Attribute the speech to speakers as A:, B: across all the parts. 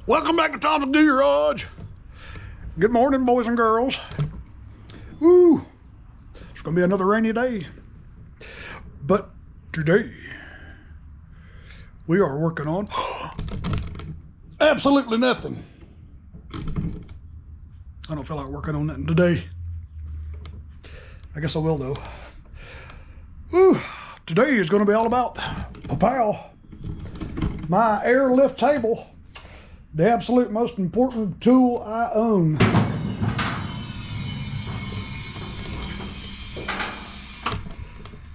A: Welcome back to Tom's Garage. Good morning, boys and girls. Woo! It's gonna be another rainy day. But today, we are working on absolutely nothing. I don't feel like working on nothing today. I guess I will though. Woo! Today is gonna be all about pal, my airlift table. The absolute most important tool I own.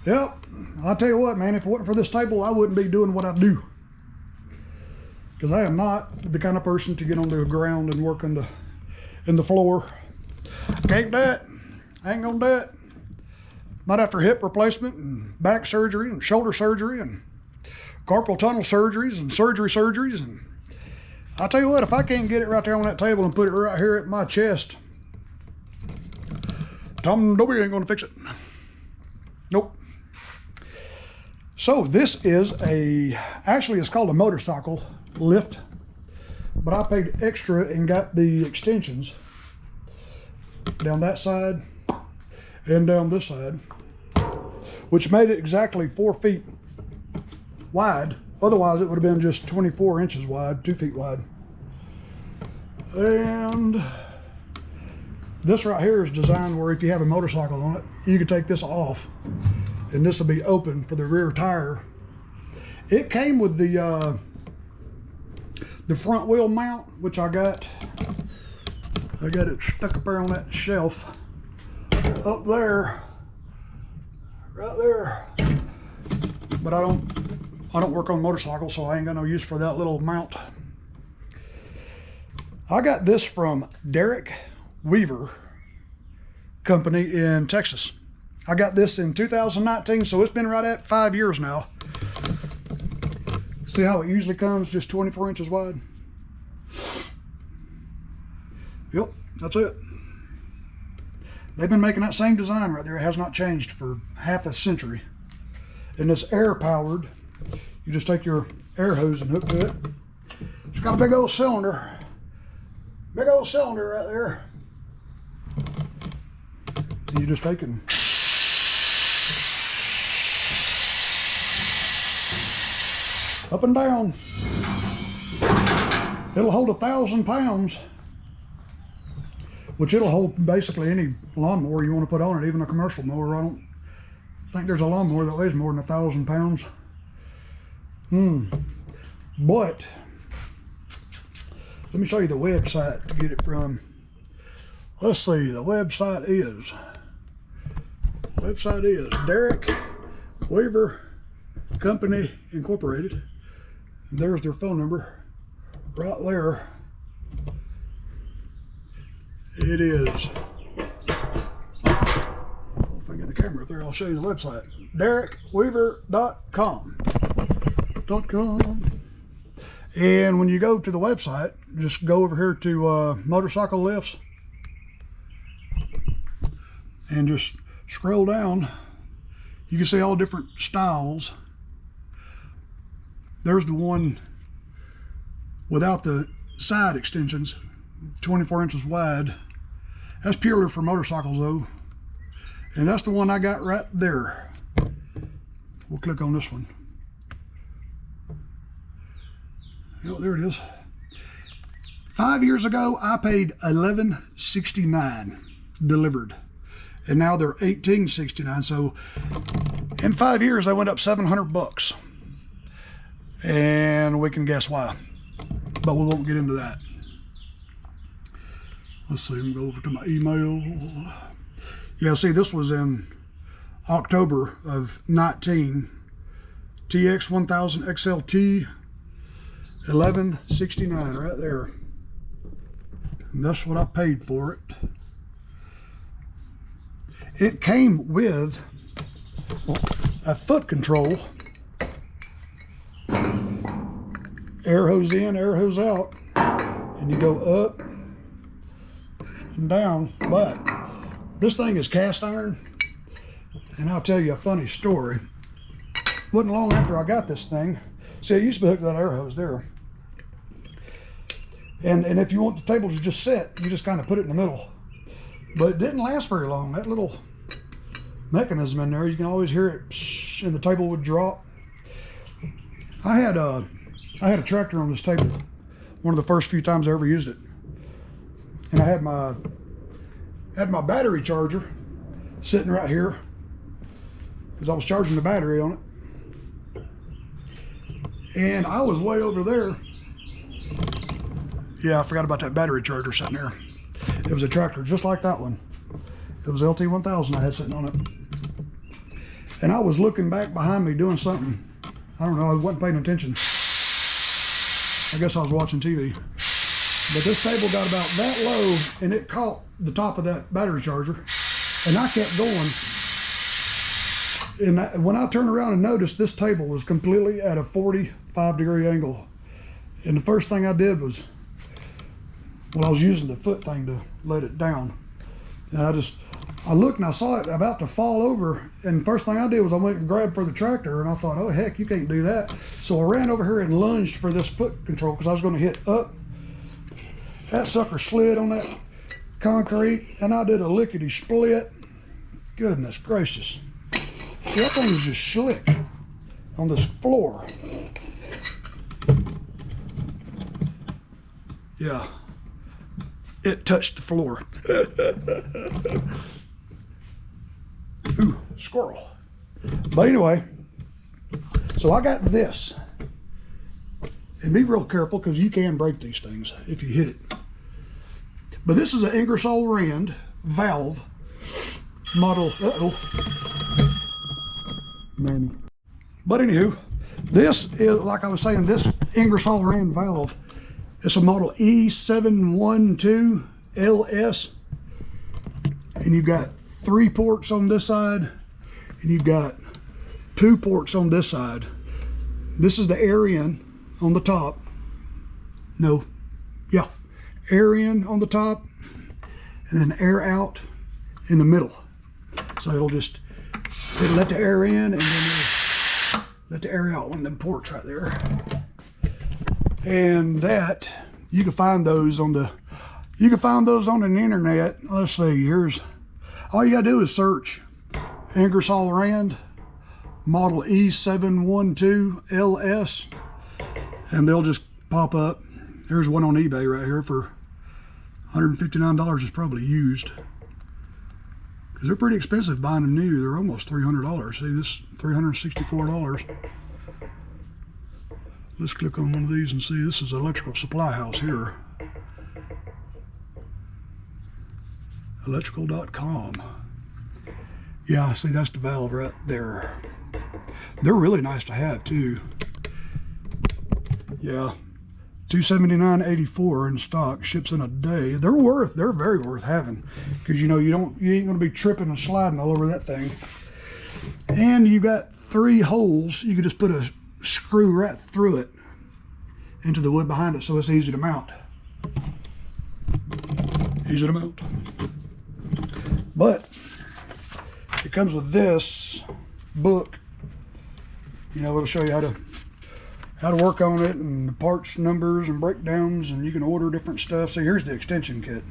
A: Yep, I'll tell you what, man, if it wasn't for this table, I wouldn't be doing what I do. Because I am not the kind of person to get on the ground and work in the floor. Can't do it. I ain't gonna do it. Not after hip replacement and back surgery and shoulder surgery and carpal tunnel surgeries and surgeries and I'll tell you what, if I can't get it right there on that table and put it right here at my chest, Tom Dobie ain't gonna fix it. Nope. So this is actually it's called a motorcycle lift, but I paid extra and got the extensions down that side and down this side, which made it exactly 4 feet wide. Otherwise, it would have been just 24 inches wide, 2 feet wide. And this right here is designed where if you have a motorcycle on it, you can take this off and this will be open for the rear tire. It came with the front wheel mount, which I got it stuck up there on that shelf up there, right there. But I don't work on motorcycles, so I ain't got no use for that little mount. I got this from Derek Weaver Company in Texas. I got this in 2019, so it's been right at 5 years now. See how it usually comes, just 24 inches wide? Yep, that's it. They've been making that same design right there. It has not changed for half a century. And it's air powered. You just take your air hose and hook to it. It's got a big old cylinder. Big old cylinder right there. And you just take it and up and down. It'll hold 1,000 pounds, which it'll hold basically any lawnmower you want to put on it, even a commercial mower. I don't think there's a lawnmower that weighs more than 1,000 pounds. But let me show you the website to get it from. Let's see, the website is Derek Weaver Company Incorporated. And there's their phone number right there. It is, if I get the camera up there, I'll show you the website. DerekWeaver.com. And when you go to the website, just go over here to motorcycle lifts and just scroll down. You can see all different styles. There's the one without the side extensions, 24 inches wide. That's purely for motorcycles though. And that's the one I got right there. We'll click on this one. Oh, there it is. 5 years ago, I paid $11.69 delivered, and now they're $18.69. So in 5 years, I went up 700 bucks, and we can guess why, but we won't get into that. Let's see. Let me go over to my email. Yeah, see, this was in October of 19. TX-1000-XLT. $11.69 right there, and that's what I paid for it. It came with a foot control, air hose in, air hose out, and you go up and down. But this thing is cast iron, and I'll tell you a funny story. Wasn't long after I got this thing. See, I used to hook that air hose there. And if you want the table to just sit, you just kind of put it in the middle. But it didn't last very long. That little mechanism in there, you can always hear it, psh, and the table would drop. I had a tractor on this table, one of the first few times I ever used it. And I had my battery charger sitting right here because I was charging the battery on it. And I was way over there. Yeah, I forgot about that battery charger sitting there. It was a tractor just like that one. It was LT-1000 I had sitting on it. And I was looking back behind me doing something. I don't know, I wasn't paying attention. I guess I was watching TV. But this table got about that low and it caught the top of that battery charger. And I kept going. And when I turned around and noticed, this table was completely at a 45-degree angle. And the first thing I did was, well, I was using the foot thing to let it down. And I looked and I saw it about to fall over. And the first thing I did was I went and grabbed for the tractor, and I thought, oh heck, you can't do that. So I ran over here and lunged for this foot control because I was going to hit up. That sucker slid on that concrete and I did a lickety split. Goodness gracious. See, that thing is just slick on this floor. Yeah, it touched the floor. Ooh, squirrel. But anyway, so I got this. And be real careful because you can break these things if you hit it. But this is an Ingersoll-Rand valve model. Manny. But anywho, this is, like I was saying, this Ingersoll-Rand valve, it's a model E-712-LS. And you've got 3 ports on this side, and you've got 2 ports on this side. This is the air in on the top. No, yeah, air in on the top, and then air out in the middle. So it'll let the air in, and then it'll let the air out, one of them ports right there. And that, you can find those on the internet. Let's see, here's, all you gotta do is search Ingersoll-Rand model E-712-LS, and they'll just pop up. There's one on eBay right here for $159. Is probably used, because they're pretty expensive buying them new. They're almost $300. See, this $364. Let's click on one of these and see. This is Electrical Supply House here. Electrical.com. Yeah, see, that's the valve right there. They're really nice to have too. Yeah, $279.84 in stock, ships in a day. They're very worth having, because you know you ain't gonna be tripping and sliding all over that thing. And you got 3 holes. You can just put a screw right through it into the wood behind it, so it's easy to mount. Easy to mount. But it comes with this book. You know, it'll show you how to work on it, and the parts numbers and breakdowns, and you can order different stuff. So here's the extension kit.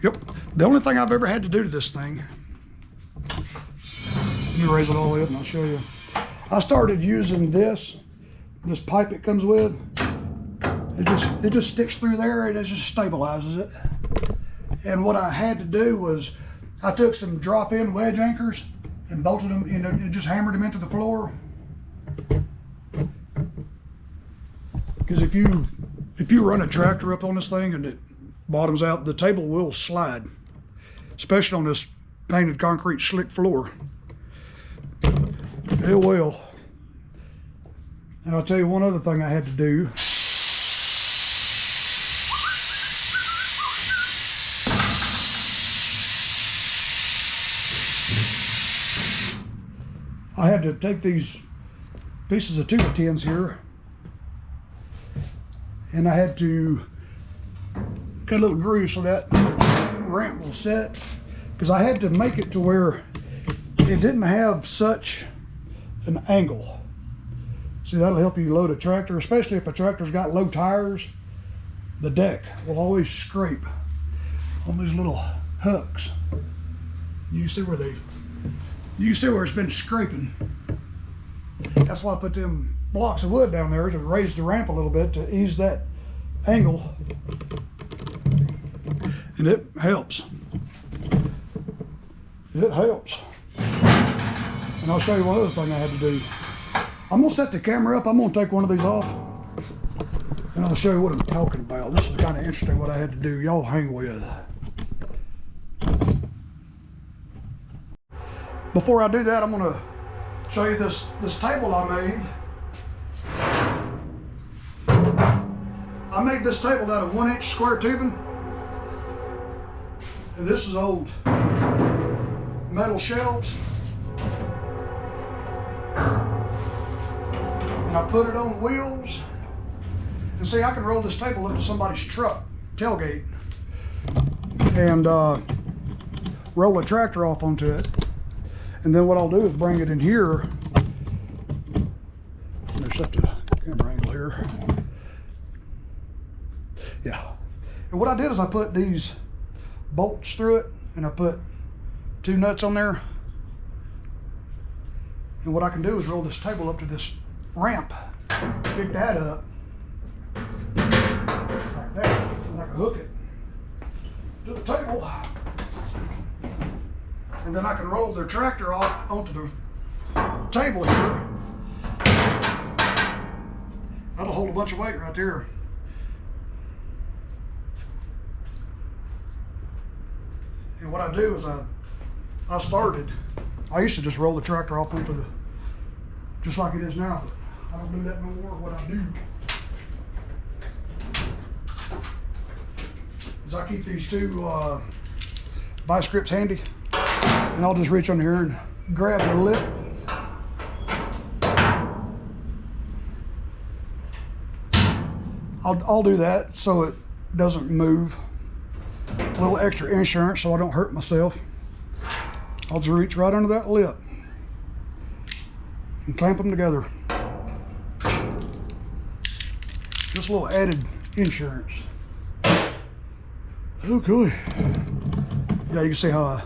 A: Yep. The only thing I've ever had to do to this thing, let me raise it all the way up and I'll show you. I started using this pipe it comes with. It just sticks through there and it just stabilizes it. And what I had to do was I took some drop-in wedge anchors and bolted them in and just hammered them into the floor. Because if you run a tractor up on this thing and it bottoms out, the table will slide, especially on this painted concrete slick floor. It will. And I'll tell you one other thing I had to do. I had to take these pieces of 2x10s here, and I had to cut a little groove so that ramp will set, because I had to make it to where it didn't have such an angle. See, that'll help you load a tractor, especially if a tractor's got low tires. The deck will always scrape on these little hooks. You can see where it's been scraping. That's why I put them blocks of wood down there to raise the ramp a little bit to ease that angle. And it helps. It helps. And I'll show you one other thing I had to do. I'm gonna set the camera up. I'm gonna take one of these off and I'll show you what I'm talking about. This is kind of interesting what I had to do. Y'all hang with. Before I do that, I'm gonna show you this table I made. I made this table out of 1-inch square tubing. And this is old metal shelves. And I put it on wheels. And see, I can roll this table up to somebody's truck tailgate and roll a tractor off onto it. And then what I'll do is bring it in here. Let me set the camera angle here. Yeah. And what I did is I put these bolts through it, and I put 2 nuts on there. And what I can do is roll this table up to this ramp, pick that up like that, and I can hook it to the table, and then I can roll their tractor off onto the table here. That'll hold a bunch of weight right there. And what I do is I used to just roll the tractor off into the, just like it is now, but I don't do that no more. What I do is I keep these 2 vice grips handy, and I'll just reach under here and grab the lip. I'll do that so it doesn't move. A little extra insurance so I don't hurt myself. I'll just reach right under that lip and clamp them together. Just a little added insurance. Okay. Yeah, you can see how I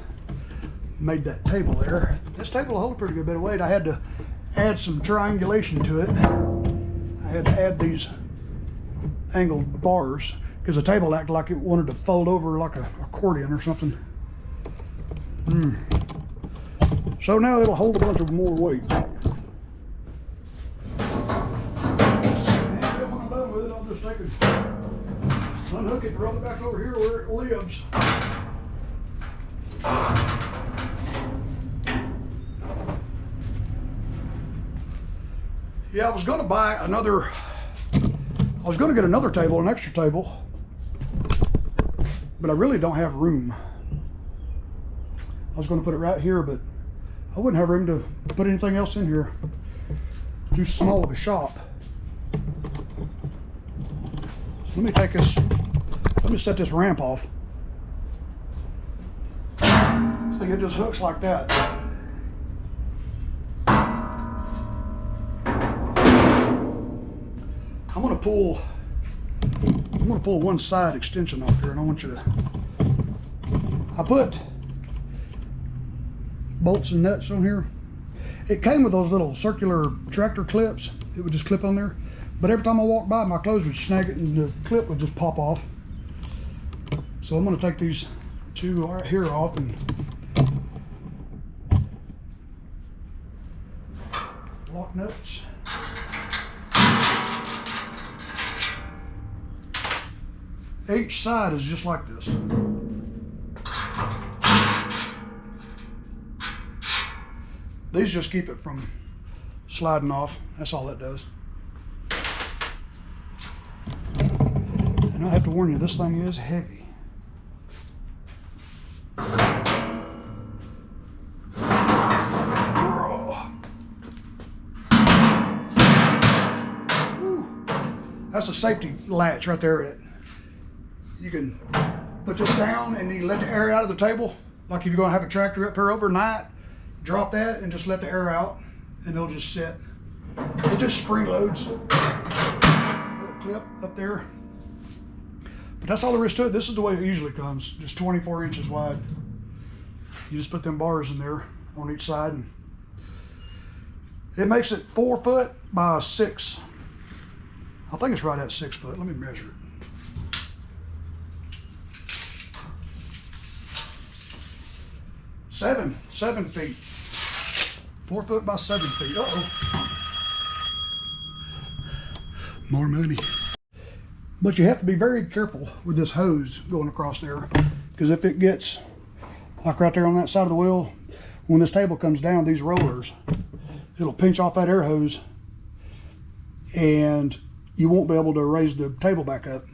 A: made that table there. This table will hold a pretty good bit of weight. I had to add some triangulation to it. I had to add these angled bars because the table acted like it wanted to fold over like an accordion or something. So now it'll hold a bunch of more weight. And then when I'm done with it, I'll just take it, unhook it, and roll it back over here where it lives. Yeah, I was going to get another table, an extra table, but I really don't have room. I was going to put it right here, but I wouldn't have room to put anything else in here. Too small of a shop. So let me set this ramp off. So it just hooks like that. I'm gonna pull one side extension off here, and I want you to, I put bolts and nuts on here. It came with those little circular tractor clips. It would just clip on there. But every time I walked by, my clothes would snag it and the clip would just pop off. So I'm gonna take these 2 right here off and lock nuts. Each side is just like this. These just keep it from sliding off. That's all that does. And I have to warn you, this thing is heavy. That's a safety latch right there. You can put this down and you let the air out of the table. Like if you're gonna have a tractor up here overnight, drop that and just let the air out. and they'll just sit. It just spring loads. Little clip up there. But that's all there is to it. This is the way it usually comes, just 24 inches wide. You just put them bars in there on each side, and it makes it 4 foot by 6. I think it's right at 6 foot. Let me measure it. Seven feet. 4 foot by 7 feet. Uh-oh. More money. But you have to be very careful with this hose going across there, because if it gets like right there on that side of the wheel, when this table comes down, these rollers, it'll pinch off that air hose and you won't be able to raise the table back up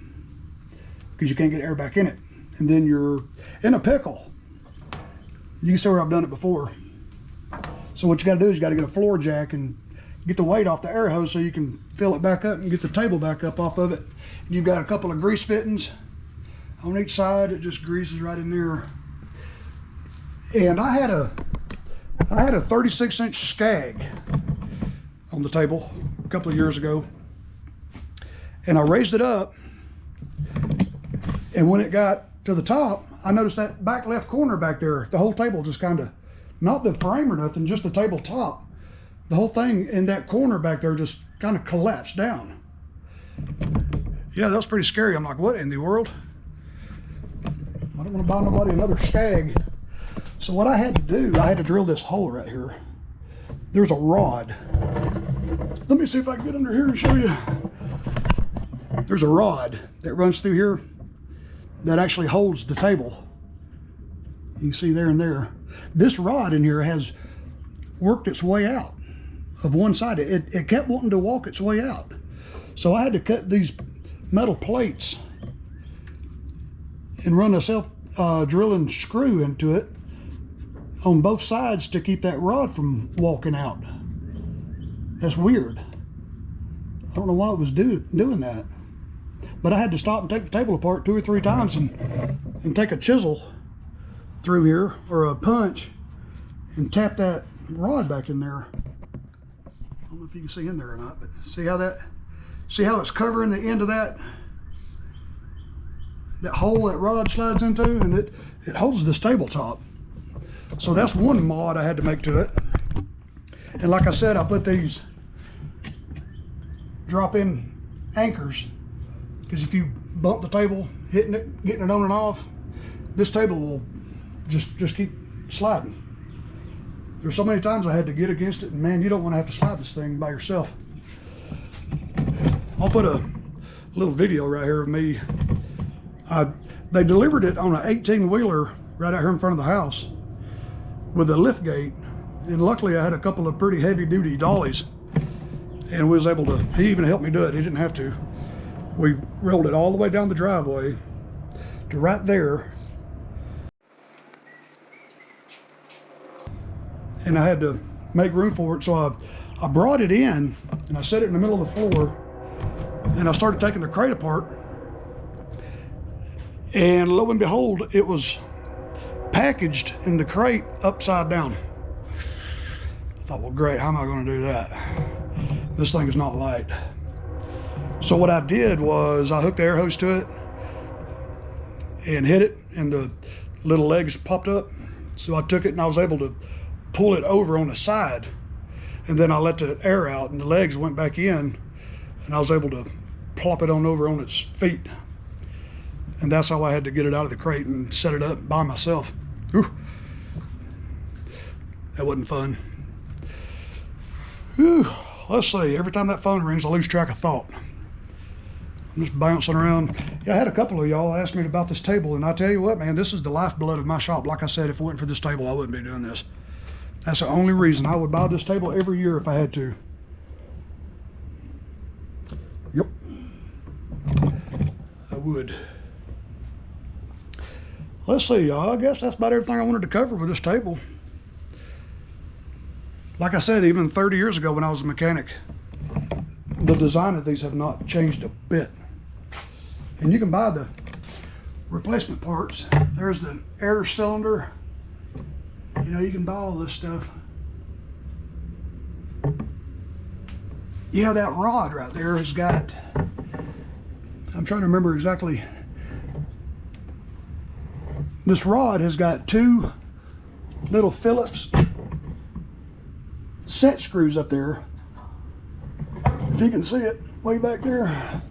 A: because you can't get air back in it. And then you're in a pickle. You can see where I've done it before. So what you got to do is you got to get a floor jack and get the weight off the air hose so you can fill it back up and get the table back up off of it. And you've got a couple of grease fittings on each side. It just greases right in there. And I had a 36-inch Skag on the table a couple of years ago, and I raised it up, and when it got to the top, I noticed that back left corner back there, the whole table just kind of, not the frame or nothing, just the table top, the whole thing in that corner back there just kind of collapsed down. Yeah, that was pretty scary. I'm like, what in the world? I don't want to buy nobody another Skag. So what I had to do, I had to drill this hole right here. There's a rod. Let me see if I can get under here and show you. There's a rod that runs through here that actually holds the table. You can see there and there. This rod in here has worked its way out of one side. It kept wanting to walk its way out. So I had to cut these metal plates and run a self-drilling screw into it on both sides to keep that rod from walking out. That's weird. I don't know why it was doing that. But I had to stop and take the table apart 2 or 3 times and take a chisel through here, or a punch, and tap that rod back in there. I don't know if you can see in there or not, but see how it's covering the end of that hole that rod slides into, and it holds this tabletop. So that's one mod I had to make to it. And like I said, I put these drop-in anchors, because if you bump the table, hitting it, getting it on and off, this table will just keep sliding. There's so many times I had to get against it, and man, you don't want to have to slide this thing by yourself. I'll put a little video right here of me. They delivered it on an 18-wheeler right out here in front of the house with a lift gate, and luckily I had a couple of pretty heavy-duty dollies, and we was able to, he even helped me do it. He didn't have to. We rolled it all the way down the driveway to right there, and I had to make room for it, so I brought it in and I set it in the middle of the floor, and I started taking the crate apart, and lo and behold, it was packaged in the crate upside down. I thought, well, great, how am I going to do that? This thing is not light. So what I did was I hooked the air hose to it and hit it, and the little legs popped up. So I took it and I was able to pull it over on the side, and then I let the air out and the legs went back in, and I was able to plop it on over on its feet. And that's how I had to get it out of the crate and set it up by myself. Whew. That wasn't fun. Whew. Let's see, every time that phone rings, I lose track of thought. I'm just bouncing around. Yeah, I had a couple of y'all ask me about this table, and I tell you what, man, this is the lifeblood of my shop. Like I said, if it wasn't for this table, I wouldn't be doing this. That's the only reason. I would buy this table every year if I had to. Yep. I would. Let's see, y'all. I guess that's about everything I wanted to cover with this table. Like I said, even 30 years ago when I was a mechanic, the design of these have not changed a bit. And you can buy the replacement parts. There's the air cylinder. You know, you can buy all this stuff. yeah, that rod right there has got, I'm trying to remember exactly. This rod has got two little Phillips set screws up there. If you can see it way back there,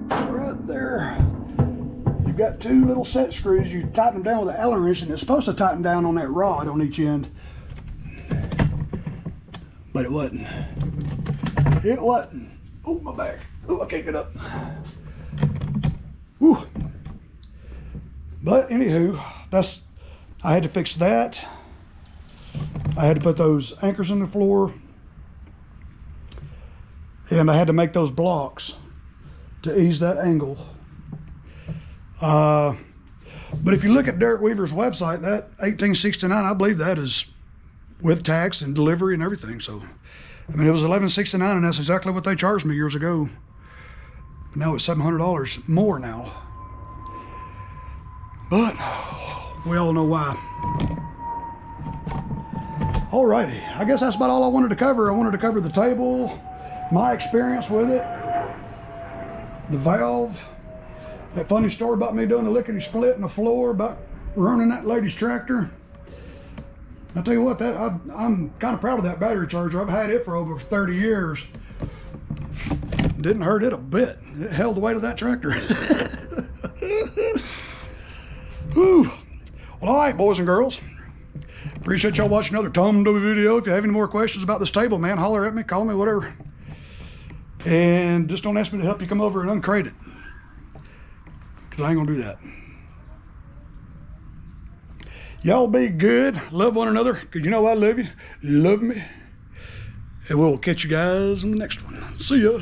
A: right there, you've got two little set screws. You tighten them down with an Allen wrench, and it's supposed to tighten down on that rod on each end, but it wasn't. It wasn't. Oh, my back. Oh, I can't get up. Whew. But anywho, I had to fix that. I had to put those anchors in the floor, and I had to make those blocks to ease that angle. But if you look at Derek Weaver's website, that 1869, I believe that is with tax and delivery and everything. So, I mean, it was $11.69, and that's exactly what they charged me years ago. Now it's $700 more now. But we all know why. Alrighty, I guess that's about all I wanted to cover. I wanted to cover the table, my experience with it, the valve, that funny story about me doing the lickety split in the floor, about running that lady's tractor. I tell you what, I'm kind of proud of that battery charger. I've had it for over 30 years. Didn't hurt it a bit. It held the weight of that tractor. Whew. Well, all right, boys and girls. Appreciate y'all watching another Tom W video. If you have any more questions about this table, man, holler at me, call me, whatever. And just don't ask me to help you come over and uncrate it, because I ain't gonna do that. Y'all be good, love one another, because you know I love you, love me. And we'll catch you guys in the next one. See ya.